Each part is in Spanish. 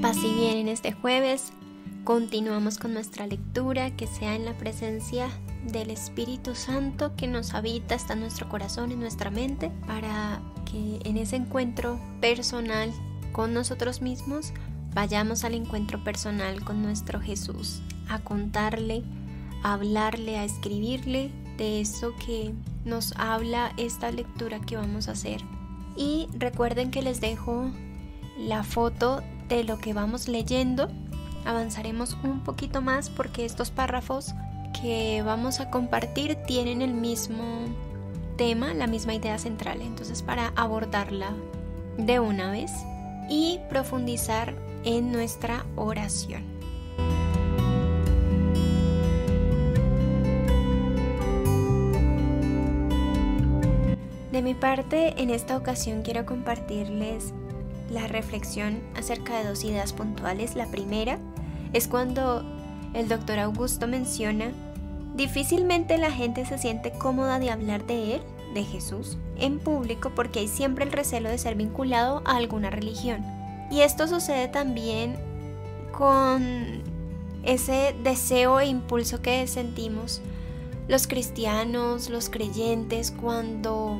Paz y bien en este jueves. Continuamos con nuestra lectura, que sea en la presencia del Espíritu Santo que nos habita, está en nuestro corazón, en nuestra mente, para que en ese encuentro personal con nosotros mismos vayamos al encuentro personal con nuestro Jesús, a contarle, a hablarle, a escribirle de eso que nos habla esta lectura que vamos a hacer. Y recuerden que les dejo la foto de lo que vamos leyendo. Avanzaremos un poquito más porque estos párrafos que vamos a compartir tienen el mismo tema, la misma idea central. Entonces, para abordarla de una vez y profundizar en nuestra oración. De mi parte, en esta ocasión quiero compartirles la reflexión acerca de dos ideas puntuales. La primera es cuando el doctor Augusto menciona: difícilmente la gente se siente cómoda de hablar de él, de Jesús, en público porque hay siempre el recelo de ser vinculado a alguna religión. Y esto sucede también con ese deseo e impulso que sentimos los cristianos, los creyentes, cuando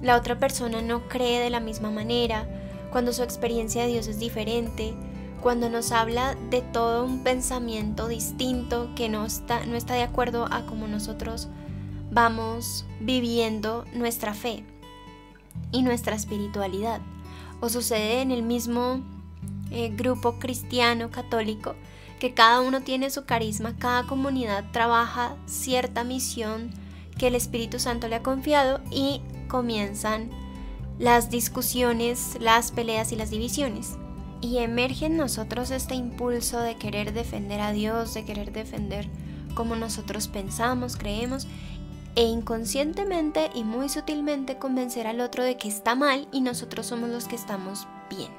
la otra persona no cree de la misma manera, cuando su experiencia de Dios es diferente, cuando nos habla de todo un pensamiento distinto que no está de acuerdo a cómo nosotros vamos viviendo nuestra fe y nuestra espiritualidad. O sucede en el mismo grupo cristiano católico, que cada uno tiene su carisma, cada comunidad trabaja cierta misión que el Espíritu Santo le ha confiado y comienzan las discusiones, las peleas y las divisiones. Y emerge en nosotros este impulso de querer defender a Dios, de querer defender como nosotros pensamos, creemos, e inconscientemente y muy sutilmente convencer al otro de que está mal y nosotros somos los que estamos bien.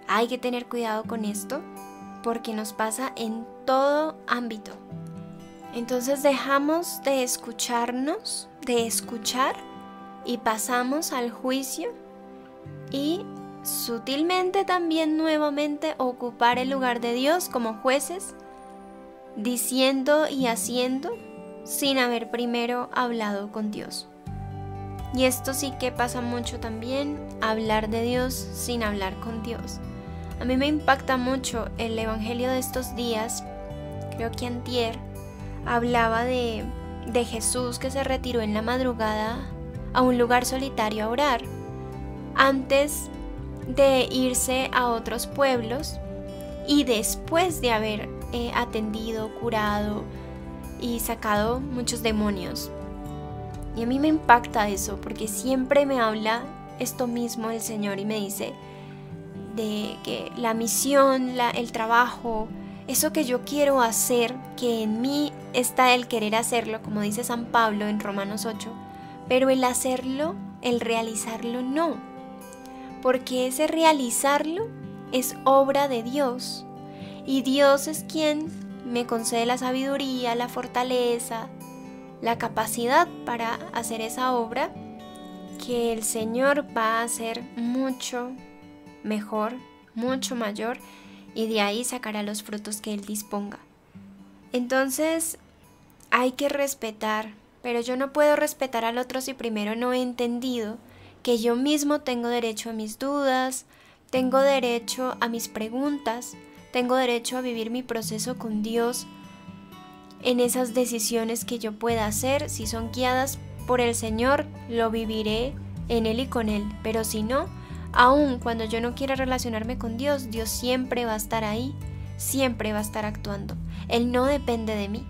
Hay que tener cuidado con esto porque nos pasa en todo ámbito. Entonces dejamos de escucharnos, de escuchar, y pasamos al juicio y sutilmente también nuevamente ocupar el lugar de Dios como jueces, diciendo y haciendo sin haber primero hablado con Dios. Y esto sí que pasa mucho también, hablar de Dios sin hablar con Dios. A mí me impacta mucho el evangelio de estos días. Creo que antier hablaba de Jesús que se retiró en la madrugada a un lugar solitario a orar antes de irse a otros pueblos y después de haber atendido, curado y sacado muchos demonios. Y a mí me impacta eso porque siempre me habla esto mismo el Señor y me dice de que la misión, el trabajo, eso que yo quiero hacer, que en mí está el querer hacerlo, como dice San Pablo en Romanos 8, pero el hacerlo, el realizarlo no, porque ese realizarlo es obra de Dios y Dios es quien me concede la sabiduría, la fortaleza, la capacidad para hacer esa obra que el Señor va a hacer mucho mejor, mucho mayor, y de ahí sacará los frutos que Él disponga. Entonces hay que respetar, pero yo no puedo respetar al otro si primero no he entendido que yo mismo tengo derecho a mis dudas, tengo derecho a mis preguntas, tengo derecho a vivir mi proceso con Dios en esas decisiones que yo pueda hacer. Si son guiadas por el Señor, lo viviré en Él y con Él, pero si no, aun cuando yo no quiera relacionarme con Dios, Dios siempre va a estar ahí, siempre va a estar actuando. Él no depende de mí,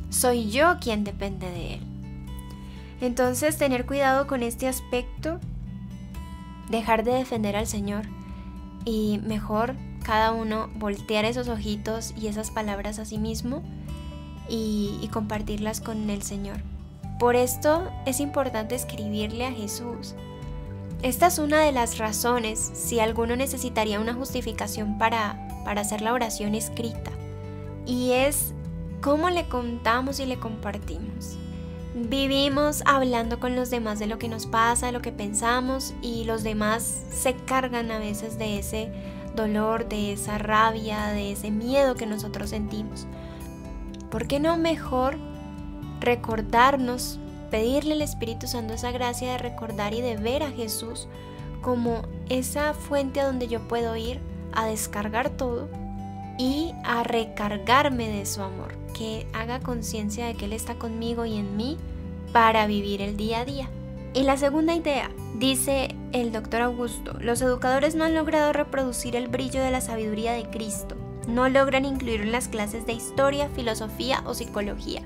soy yo quien depende de Él. Entonces, tener cuidado con este aspecto, dejar de defender al Señor y mejor cada uno voltear esos ojitos y esas palabras a sí mismo y compartirlas con el Señor. Por esto es importante escribirle a Jesús. Esta es una de las razones si alguno necesitaría una justificación para hacer la oración escrita, y es cómo le contamos y le compartimos. Vivimos hablando con los demás de lo que nos pasa, de lo que pensamos, y los demás se cargan a veces de ese dolor, de esa rabia, de ese miedo que nosotros sentimos. ¿Por qué no mejor recordarnos, pedirle al Espíritu Santo esa gracia de recordar y de ver a Jesús como esa fuente a donde yo puedo ir a descargar todo y a recargarme de su amor, que haga conciencia de que Él está conmigo y en mí para vivir el día a día? Y la segunda idea, dice el doctor Augusto, los educadores no han logrado reproducir el brillo de la sabiduría de Cristo, no logran incluirlo en las clases de historia, filosofía o psicología.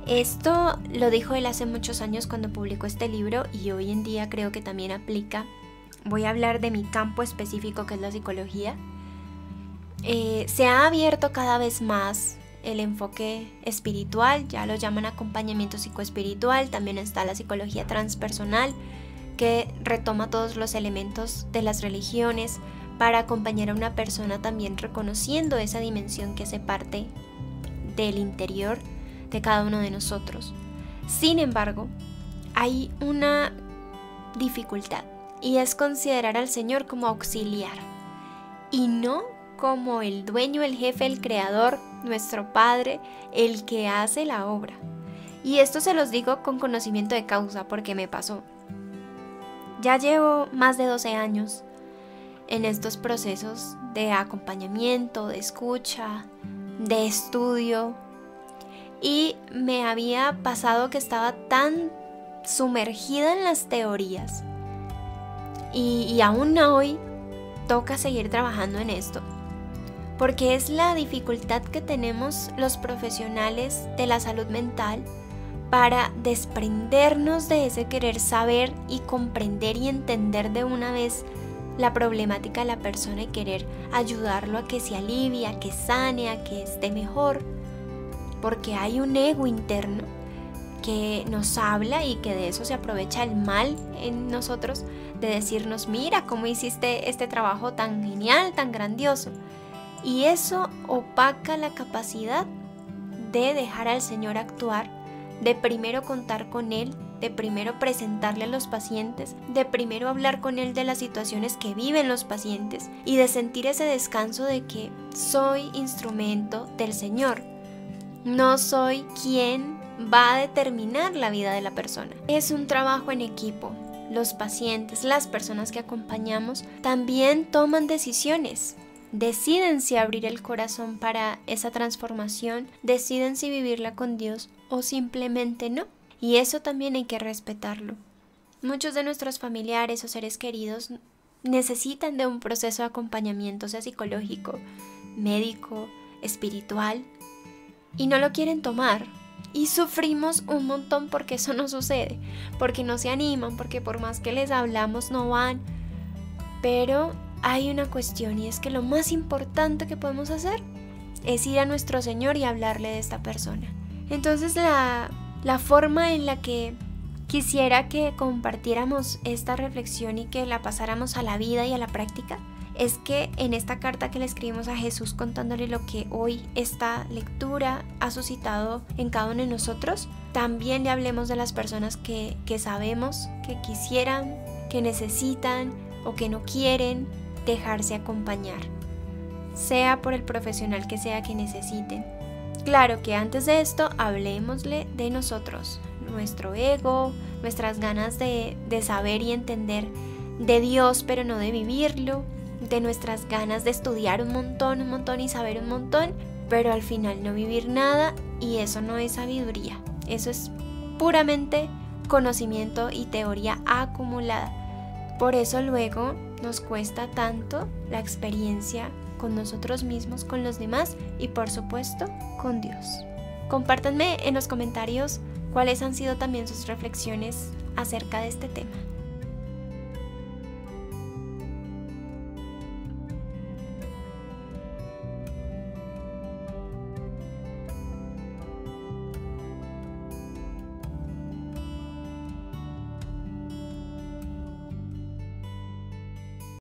Esto lo dijo él hace muchos años cuando publicó este libro y hoy en día creo que también aplica. Voy a hablar de mi campo específico, que es la psicología. Se ha abierto cada vez más el enfoque espiritual, ya lo llaman acompañamiento psicoespiritual. También está la psicología transpersonal, que retoma todos los elementos de las religiones para acompañar a una persona, también reconociendo esa dimensión que hace parte del interior de cada uno de nosotros. Sin embargo, hay una dificultad, y es considerar al Señor como auxiliar y no como el dueño, el jefe, el creador, nuestro Padre, el que hace la obra. Y esto se los digo con conocimiento de causa, porque me pasó. Ya llevo más de 12 años en estos procesos de acompañamiento, de escucha, de estudio, y me había pasado que estaba tan sumergida en las teorías y aún hoy toca seguir trabajando en esto, porque es la dificultad que tenemos los profesionales de la salud mental para desprendernos de ese querer saber y comprender y entender de una vez la problemática de la persona y querer ayudarlo a que se alivie, a que sane, a que esté mejor, porque hay un ego interno que nos habla y que de eso se aprovecha el mal en nosotros, de decirnos: mira cómo hiciste este trabajo tan genial, tan grandioso. Y eso opaca la capacidad de dejar al Señor actuar, de primero contar con Él, de primero presentarle a los pacientes, de primero hablar con Él de las situaciones que viven los pacientes y de sentir ese descanso de que soy instrumento del Señor. No soy quien va a determinar la vida de la persona. Es un trabajo en equipo. Los pacientes, las personas que acompañamos, también toman decisiones. Deciden si abrir el corazón para esa transformación, deciden si vivirla con Dios o simplemente no. Y eso también hay que respetarlo. Muchos de nuestros familiares o seres queridos necesitan de un proceso de acompañamiento, sea psicológico, médico, espiritual, y no lo quieren tomar. Y sufrimos un montón porque eso no sucede, porque no se animan, porque por más que les hablamos no van. Pero hay una cuestión, y es que lo más importante que podemos hacer es ir a nuestro Señor y hablarle de esta persona. Entonces la forma en la que quisiera que compartiéramos esta reflexión y que la pasáramos a la vida y a la práctica es que en esta carta que le escribimos a Jesús contándole lo que hoy esta lectura ha suscitado en cada uno de nosotros, también le hablemos de las personas que sabemos que quisieran, que necesitan o que no quieren dejarse acompañar, sea por el profesional que sea que necesiten. Claro que antes de esto hablemosle de nosotros, nuestro ego, nuestras ganas de saber y entender de Dios pero no de vivirlo, de nuestras ganas de estudiar un montón y saber un montón, pero al final no vivir nada, y eso no es sabiduría, eso es puramente conocimiento y teoría acumulada. Por eso luego nos cuesta tanto la experiencia con nosotros mismos, con los demás y por supuesto con Dios. Compártanme en los comentarios cuáles han sido también sus reflexiones acerca de este tema.